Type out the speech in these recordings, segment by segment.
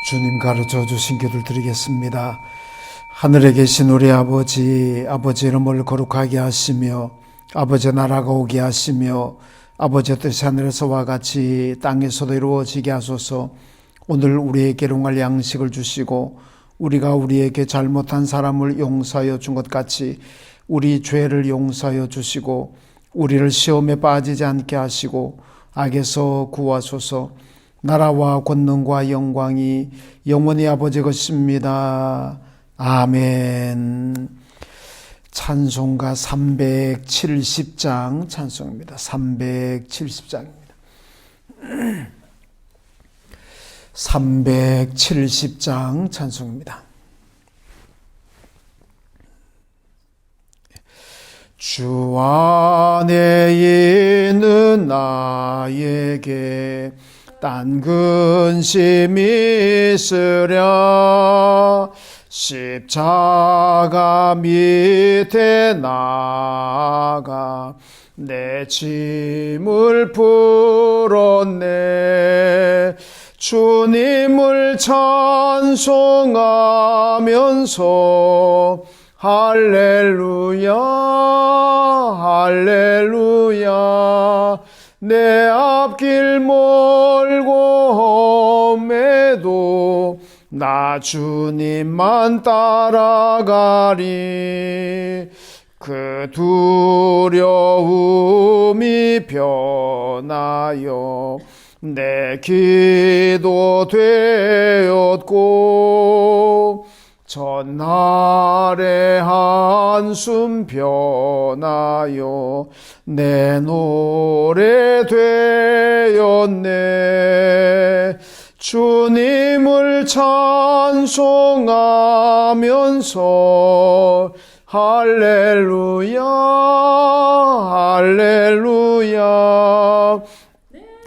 주님 가르쳐 주신 기도를 드리겠습니다. 하늘에 계신 우리 아버지, 아버지 이름을 거룩하게 하시며 아버지 나라가 오게 하시며 아버지 뜻이 하늘에서와 같이 땅에서도 이루어지게 하소서. 오늘 우리에게 일용할 양식을 주시고 우리가 우리에게 잘못한 사람을 용서하여 준 것 같이 우리 죄를 용서하여 주시고 우리를 시험에 빠지지 않게 하시고 악에서 구하소서. 나라와 권능과 영광이 영원히 아버지 것입니다. 아멘. 찬송가 370장 찬송입니다. 370장입니다. 370장 찬송입니다. 주 안에 있는 나에게 딴 근심이 있으랴. 십자가 밑에 나가 내 짐을 풀었네. 주님을 찬송하면서 할렐루야 할렐루야. 내 앞길 멀고 험해도 나 주님만 따라가리. 그 두려움이 변하여 내 기도 되었고 전날의 한숨 변하여 내 노래 되었네. 주님을 찬송하면서 할렐루야 할렐루야.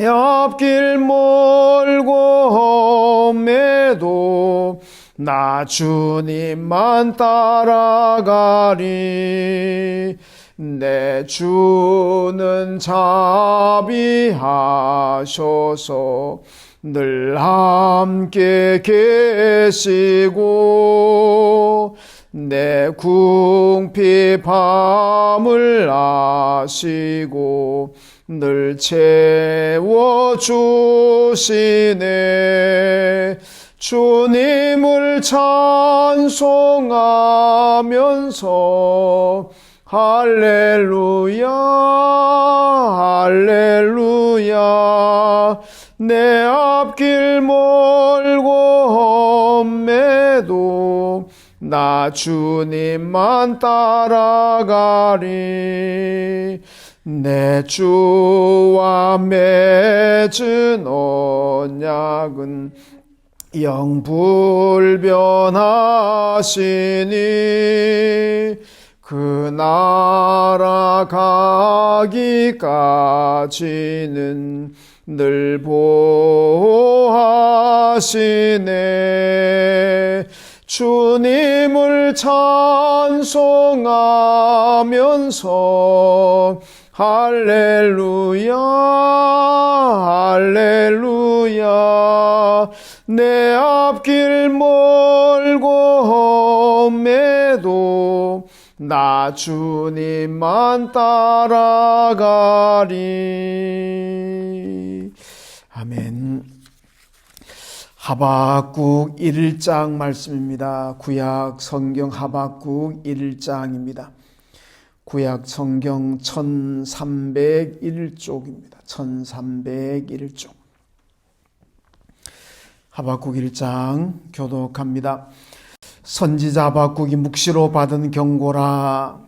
앞길 멀고 험해도 나 주님만 따라가리. 내 주는 자비하셔서 늘 함께 계시고 내 궁핍함을 아시고 늘 채워주시네. 주님을 찬송하면서 할렐루야 할렐루야. 내 앞길 멀고 험해도 나 주님만 따라가리. 내 주와 맺은 언약은 영불변하시니 그 나라 가기까지는 늘 보호하시네. 주님을 찬송하면서 할렐루야 할렐루야. 내 앞길 멀고 험해도 나 주님만 따라가리. 아멘. 하박국 1장 말씀입니다. 구약 성경 하박국 1장입니다. 구약 성경 1301쪽입니다. 1301쪽. 하박국 1장 교독합니다. 선지자 하박국이 묵시로 받은 경고라.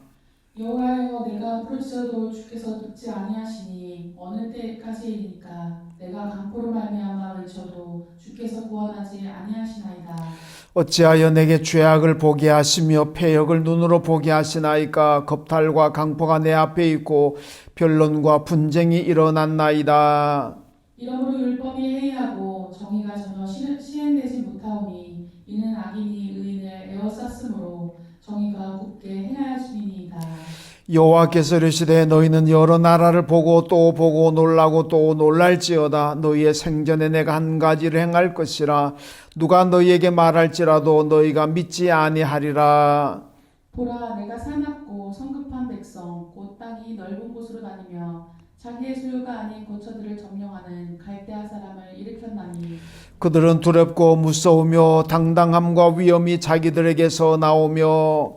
여호와여, 내가 부르짖어도 주께서 듣지 아니하시니 어느 때까지이니까 내가 강포로 말미암아 외쳐도 주께서 구원하지 아니하시나이다. 어찌하여 내게 죄악을 보게 하시며 패역을 눈으로 보게 하시나이까. 겁탈과 강포가 내 앞에 있고 변론과 분쟁이 일어났나이다. 이러므로 율법이 해이하고 정의가 전혀 시행되지 못하오니 이는 악인이 의인을 에워쌌으므로 정의가 굳게 행하여짐이니이다. 여호와께서 이르시되 너희는 여러 나라를 보고 또 보고 놀라고 또 놀랄지어다. 너희의 생전에 내가 한 가지를 행할 것이라. 누가 너희에게 말할지라도 너희가 믿지 아니하리라. 보라, 내가 사납고 성급한 백성 곧 땅이 넓은 곳으로 다니며 자기의 소유가 아닌 거처들을 점령하는 갈대아 사람을 일으켰나니 그들은 두렵고 무서우며 당당함과 위엄이 자기들에게서 나오며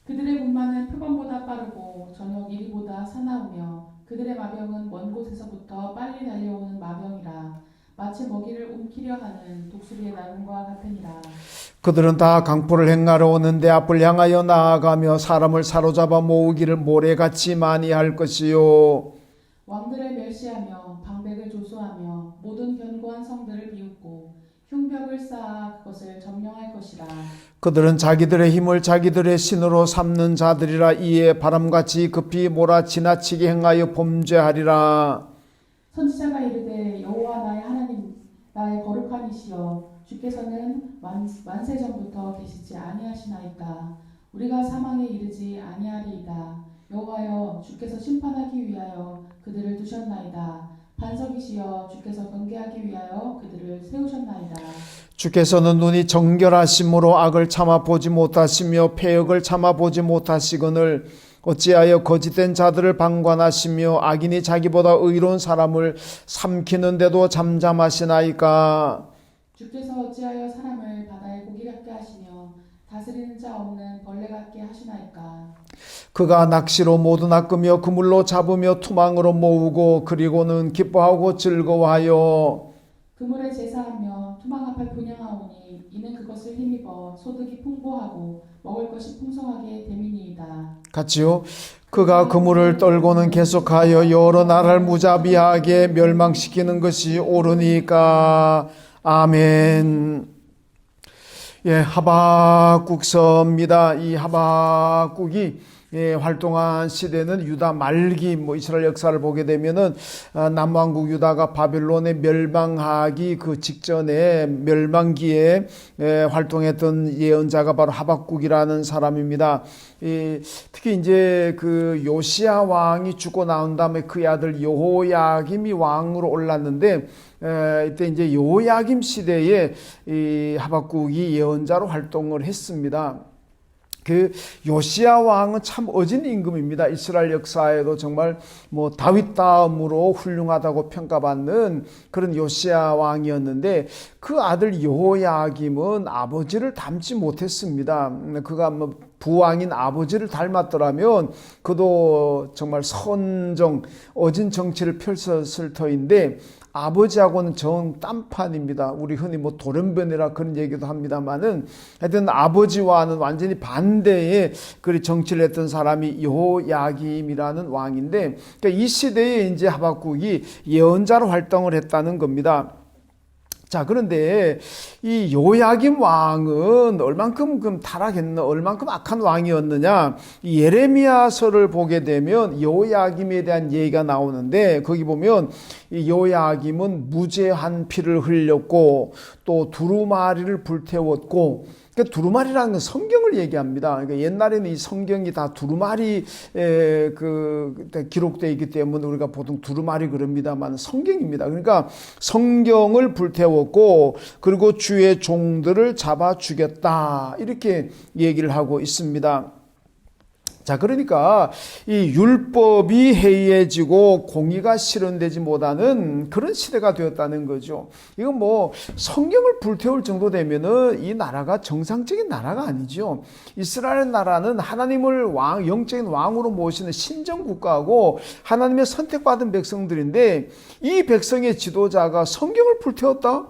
그들의 군마는 표범보다 빠르고 저녁 이리보다 사나우며 그들의 마병은 먼 곳에서부터 빨리 달려오는 마병이라. 마치 먹이를 움키려 하는 독수리의 나름과 같으니라. 그들은 다 강포를 행하러 오는데 앞을 향하여 나아가며 사람을 사로잡아 모으기를 모래같이 많이 할 것이요. 왕들을 멸시하며 방백을 조소하며 모든 견고한 성들을 비웃고 흉벽을 쌓아 그것을 점령할 것이라. 그들은 자기들의 힘을 자기들의 신으로 삼는 자들이라. 이에 바람같이 급히 몰아 지나치게 행하여 범죄하리라. 선지자가 이르되 여호와 나의 하나님 나의 거룩한 이시여 주께서는 만세 전부터 계시지 아니하시나이까. 우리가 사망에 이르지 아니하리이다. 여호와여 주께서 심판하기 위하여 그들을 두셨나이다. 반석이시여 주께서 경계하기 위하여 그들을 세우셨나이다. 주께서는 눈이 정결하심으로 악을 참아 보지 못하시며 패역을 참아 보지 못하시거늘 어찌하여 거짓된 자들을 방관하시며 악인이 자기보다 의로운 사람을 삼키는데도 잠잠하시나이까. 주께서 어찌하여 사람을 바다의 고기 같게 하시며 다스리는 자 없는 벌레 같게 하시나이까. 그가 낚시로 모두 낚으며 그물로 잡으며 투망으로 모으고 그리고는 기뻐하고 즐거워하여 그물에 제사하며 투망 앞에 분양하오니 이는 그것을 힘입어 소득이 풍부하고 먹을 것이 풍성하게 됨이니이다. 같이요. 그가 그물을 떨고는 계속하여 여러 나라를 무자비하게 멸망시키는 것이 옳으니까. 아멘. 예, 하박국서입니다. 이 하박국이 활동한 시대는 유다 말기 이스라엘 역사를 보게 되면은 남왕국 유다가 바벨론에 멸망하기 그 직전에 멸망기에 활동했던 예언자가 바로 하박국이라는 사람입니다. 특히 이제 그 요시야 왕이 죽고 나온 다음에 그의 아들 여호야김이 왕으로 올랐는데 이때 이제 여호야김 시대에 이 하박국이 예언자로 활동을 했습니다. 그 요시야 왕은 참 어진 임금입니다. 이스라엘 역사에도 정말 다윗 다음으로 훌륭하다고 평가받는 그런 요시야 왕이었는데 그 아들 여호야김은 아버지를 닮지 못했습니다. 그가 부왕인 아버지를 닮았더라면 그도 정말 선정 어진 정치를 펼쳤을 터인데 아버지하고는 정 딴판입니다. 우리 흔히 돌연변이라 그런 얘기도 합니다만은 하여튼 아버지와는 완전히 반대의 그 정치를 했던 사람이 여호야김이라는 왕인데 그러니까 이 시대에 이제 하박국이 예언자로 활동을 했다는 겁니다. 자, 그런데 이 요야김 왕은 얼만큼 타락했나, 얼만큼 악한 왕이었느냐, 이 예레미야서를 보게 되면 요야김에 대한 얘기가 나오는데 거기 보면 이 요야김은 무죄한 피를 흘렸고 또 두루마리를 불태웠고 그러니까 두루마리라는 건 성경을 얘기합니다. 그러니까 옛날에는 이 성경이 다 두루마리 기록되어 있기 때문에 우리가 보통 두루마리 그럽니다만 성경입니다. 그러니까 성경을 불태웠고 그리고 주의 종들을 잡아 죽였다 이렇게 얘기를 하고 있습니다. 자, 그러니까 이 율법이 해이해지고 공의가 실현되지 못하는 그런 시대가 되었다는 거죠. 이건 성경을 불태울 정도 되면은 이 나라가 정상적인 나라가 아니죠. 이스라엘 나라는 하나님을 영적인 왕으로 모시는 신정 국가고 하나님의 선택받은 백성들인데 이 백성의 지도자가 성경을 불태웠다?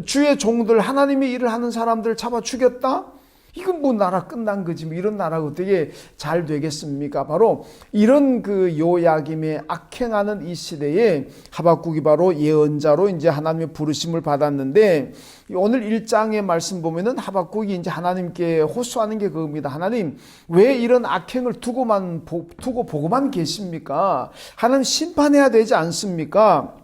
주의 종들 하나님의 일을 하는 사람들 잡아 죽였다? 이건 나라 끝난 거지. 이런 나라가 어떻게 잘 되겠습니까? 바로 이런 그 요야김의 악행하는 이 시대에 하박국이 바로 예언자로 이제 하나님의 부르심을 받았는데 오늘 1장의 말씀 보면은 하박국이 이제 하나님께 호소하는 게 그겁니다. 하나님, 왜 이런 악행을 두고 보고만 계십니까? 하나님 심판해야 되지 않습니까?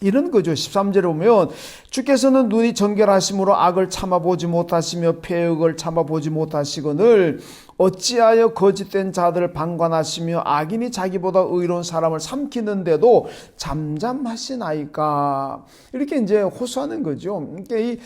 이런 거죠. 13절에 보면 주께서는 눈이 정결하심으로 악을 참아보지 못하시며 패역을 참아보지 못하시거늘 어찌하여 거짓된 자들을 방관하시며 악인이 자기보다 의로운 사람을 삼키는데도 잠잠하시나이까. 이렇게 이제 호소하는 거죠. 그러니까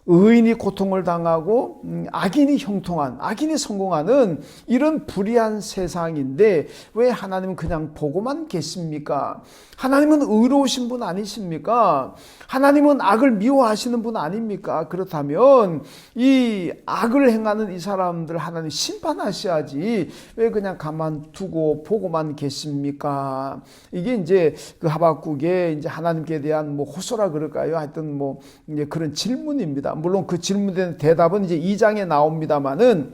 의인이 고통을 당하고 악인이 형통한, 악인이 성공하는 이런 불의한 세상인데 왜 하나님은 그냥 보고만 계십니까? 하나님은 의로우신 분 아니십니까? 하나님은 악을 미워하시는 분 아닙니까? 그렇다면 이 악을 행하는 이 사람들 하나님 심판하셔야지 왜 그냥 가만두고 보고만 계십니까? 이게 이제 그 하박국의 이제 하나님께 대한 뭐 호소라 그럴까요? 하여튼 뭐 이제 그런 질문입니다. 물론 그 질문에 대답은 이제 2장에 나옵니다만은,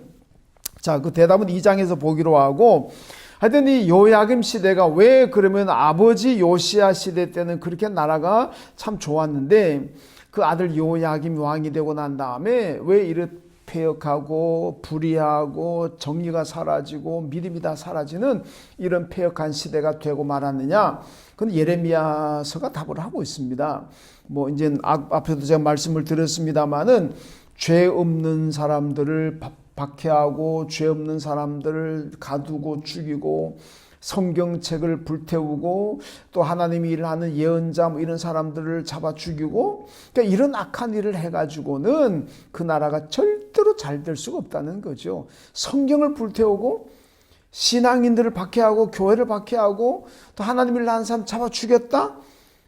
자, 그 대답은 2장에서 보기로 하고, 하여튼 이 요야김 시대가 왜 그러면 아버지 요시야 시대 때는 그렇게 나라가 참 좋았는데 그 아들 요야김 왕이 되고 난 다음에 왜 이렇게 폐역하고 불의하고 정의가 사라지고 믿음이 다 사라지는 이런 폐역한 시대가 되고 말았느냐? 그건 예레미야서가 답을 하고 있습니다. 뭐 이제 앞에도 제가 말씀을 드렸습니다만은 죄 없는 사람들을 박해하고 죄 없는 사람들을 가두고 죽이고 성경책을 불태우고 또 하나님이 일하는 예언자 뭐 이런 사람들을 잡아 죽이고, 그러니까 이런 악한 일을 해가지고는 그 나라가 절대로 잘 될 수가 없다는 거죠. 성경을 불태우고 신앙인들을 박해하고 교회를 박해하고 또 하나님을 낳은 사람 잡아 죽였다?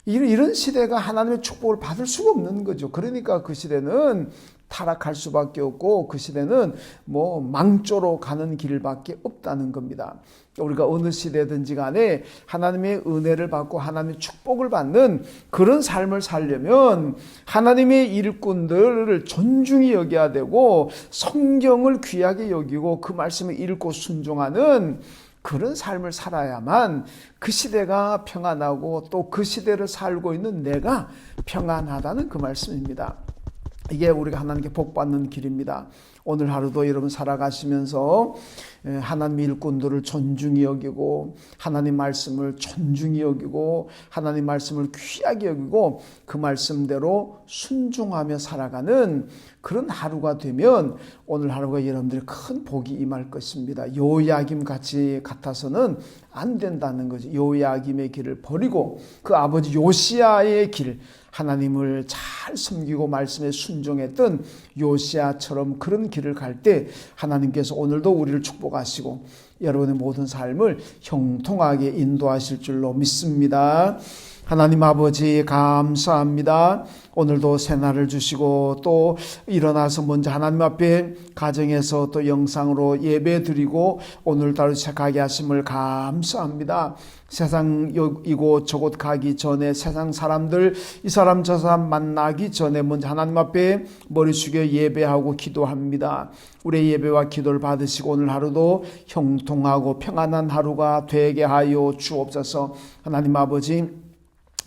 이런 시대가 하나님의 축복을 받을 수가 없는 거죠. 그러니까 그 시대는 타락할 수밖에 없고 그 시대는 뭐 망조로 가는 길밖에 없다는 겁니다. 우리가 어느 시대든지 간에 하나님의 은혜를 받고 하나님의 축복을 받는 그런 삶을 살려면 하나님의 일꾼들을 존중히 여겨야 되고 성경을 귀하게 여기고 그 말씀을 읽고 순종하는 그런 삶을 살아야만 그 시대가 평안하고 또 그 시대를 살고 있는 내가 평안하다는 그 말씀입니다. 이게 우리가 하나님께 복받는 길입니다. 오늘 하루도 여러분 살아가시면서 하나님의 일꾼들을 존중히 여기고 하나님 말씀을 존중히 여기고 하나님 말씀을 귀하게 여기고 그 말씀대로 순종하며 살아가는 그런 하루가 되면 오늘 하루가 여러분들이 큰 복이 임할 것입니다. 요야김 같이 같아서는 안 된다는 거죠. 요야김의 길을 버리고 그 아버지 요시야의 길, 하나님을 잘 섬기고 말씀에 순종했던 요시야처럼 그런 길을 갈 때 하나님께서 오늘도 우리를 축복하시고 여러분의 모든 삶을 형통하게 인도하실 줄로 믿습니다. 하나님 아버지 감사합니다. 오늘도 새날을 주시고 또 일어나서 먼저 하나님 앞에 가정에서 또 영상으로 예배 드리고 오늘도 하루 시작하게 하심을 감사합니다. 세상 이곳 저곳 가기 전에 세상 사람들 이 사람 저 사람 만나기 전에 먼저 하나님 앞에 머리 숙여 예배하고 기도합니다. 우리의 예배와 기도를 받으시고 오늘 하루도 형통하고 평안한 하루가 되게 하여 주옵소서. 하나님 아버지,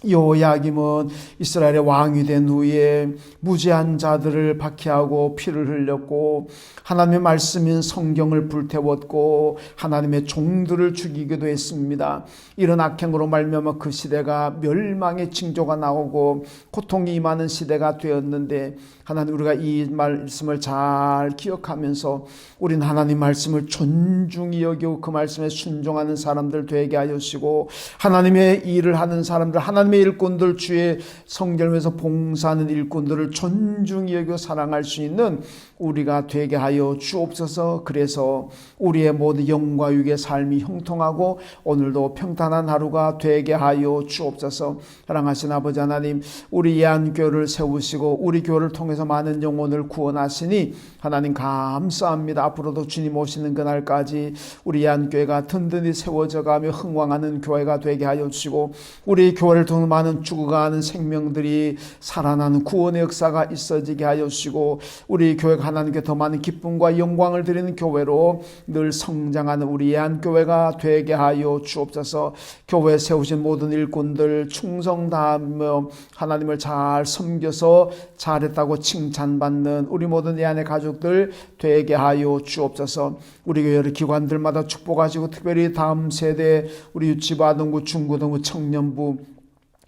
요야김은 이스라엘의 왕이 된 후에 무지한 자들을 박해하고 피를 흘렸고 하나님의 말씀인 성경을 불태웠고 하나님의 종들을 죽이기도 했습니다. 이런 악행으로 말미암아 그 시대가 멸망의 징조가 나오고 고통이 임하는 시대가 되었는데 하나님, 우리가 이 말씀을 잘 기억하면서 우린 하나님 말씀을 존중히 여기고 그 말씀에 순종하는 사람들 되게 하시고 하나님의 일을 하는 사람들, 하나님의 일꾼들, 주의 성전을 위해서 봉사하는 일꾼들을 존중히 여기고 사랑할 수 있는 우리가 되게 하여 주옵소서. 그래서 우리의 모든 영과 육의 삶이 형통하고 오늘도 평탄한 하루가 되게 하여 주옵소서. 사랑하신 아버지 하나님, 우리 예안교회를 세우시고 우리 교회를 통해서 많은 영혼을 구원하시니 하나님 감사합니다. 앞으로도 주님 오시는 그날까지 우리 예안교회가 든든히 세워져가며 흥왕하는 교회가 되게 하여 주시고 우리 교회를 통해 많은 죽어가는 생명들이 살아나는 구원의 역사가 있어지게 하여 주시고 우리 교회가 하나님께 더 많은 기쁨과 영광을 드리는 교회로 늘 성장하는 우리 예안교회가 되게 하여 주옵소서. 교회에 세우신 모든 일꾼들 충성 다하며 하나님을 잘 섬겨서 잘했다고 칭찬받는 우리 모든 예안의 가족들 되게 하여 주옵소서. 우리 교회 기관들마다 축복하시고 특별히 다음 세대 우리 유치부, 아동부, 중고등부, 청년부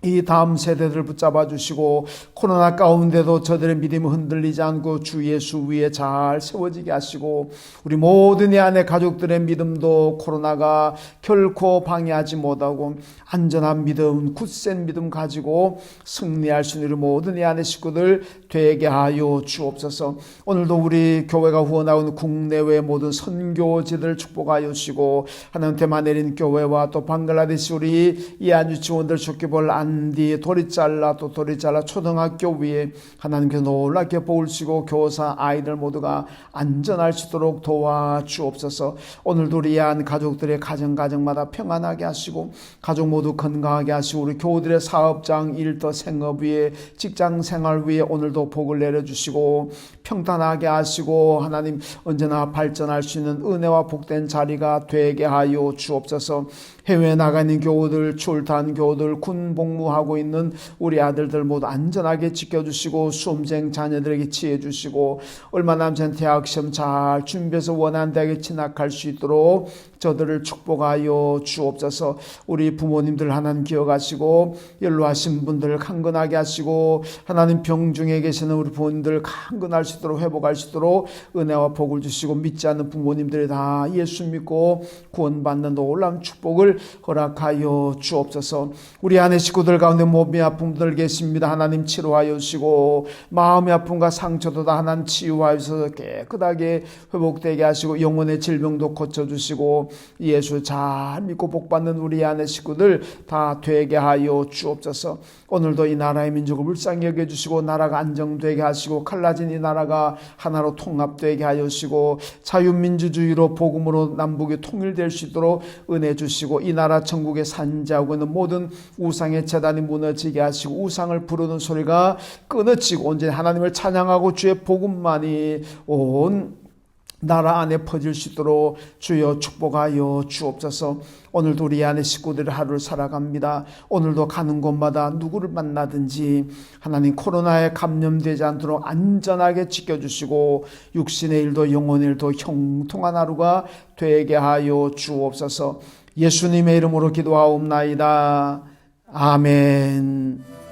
이 다음 세대들을 붙잡아 주시고 코로나 가운데도 저들의 믿음이 흔들리지 않고 주 예수 위에 잘 세워지게 하시고 우리 모든 이 안에 가족들의 믿음도 코로나가 결코 방해하지 못하고 안전한 믿음, 굳센 믿음 가지고 승리할 수 있는 우리 모든 이 안에 식구들 되게 하여 주옵소서. 오늘도 우리 교회가 후원하고 있는 국내외 모든 선교지들을 축복하여 주시고 하나님 대만 내린 교회와 또 방글라데시 우리 이안주 지원들 축복을 안디 도리잘라 또 도리잘라 초등학교 위에 하나님께서 놀랍게 복을 주시고 교사 아이들 모두가 안전할 수 있도록 도와주옵소서. 오늘도 우리 이안 가족들의 가정마다 평안하게 하시고 가족 모두 건강하게 하시고 우리 교우들의 사업장 일터 생업 위에 직장 생활 위에 오늘도 복을 내려주시고 평탄하게 하시고 하나님 언제나 발전할 수 있는 은혜와 복된 자리가 되게 하여 주옵소서. 해외에 나가 있는 교우들, 출탄 교우들, 군 복무하고 있는 우리 아들들 모두 안전하게 지켜주시고 수험생 자녀들에게 지혜 주시고 얼마 남지 않은 대학 시험 잘 준비해서 원하는 대학에 진학할 수 있도록 저들을 축복하여 주옵소서. 우리 부모님들 하나님 기억하시고 연로하신 분들 강건하게 하시고 하나님 병중에 계시는 우리 부모님들 강건할 수 있도록 회복할 수 있도록 은혜와 복을 주시고 믿지 않는 부모님들이 다 예수 믿고 구원받는 놀라운 축복을 허락하여 주옵소서. 우리 안에 식구들 가운데 몸이 아픈 분들 계십니다. 하나님 치료하여 주시고 마음의 아픔과 상처도 다 하나님 치유하여 주셔서 깨끗하게 회복되게 하시고 영혼의 질병도 고쳐주시고 예수 잘 믿고 복받는 우리 안에 식구들 다 되게 하여 주옵소서. 오늘도 이 나라의 민족을 불쌍히 여겨주시고 나라가 안정되게 하시고 갈라진 이 나라가 하나로 통합되게 하여 주시고 자유민주주의로 복음으로 남북이 통일될 수 있도록 은혜 주시고 이 나라 천국에 산지하고 있는 모든 우상의 제단이 무너지게 하시고 우상을 부르는 소리가 끊어지고 온전히 하나님을 찬양하고 주의 복음만이 온 나라 안에 퍼질 수 있도록 주여 축복하여 주옵소서. 오늘도 우리 안에 식구들의 하루를 살아갑니다. 오늘도 가는 곳마다 누구를 만나든지 하나님 코로나에 감염되지 않도록 안전하게 지켜주시고 육신의 일도 영혼의 일도 형통한 하루가 되게 하여 주옵소서. 예수님의 이름으로 기도하옵나이다. 아멘.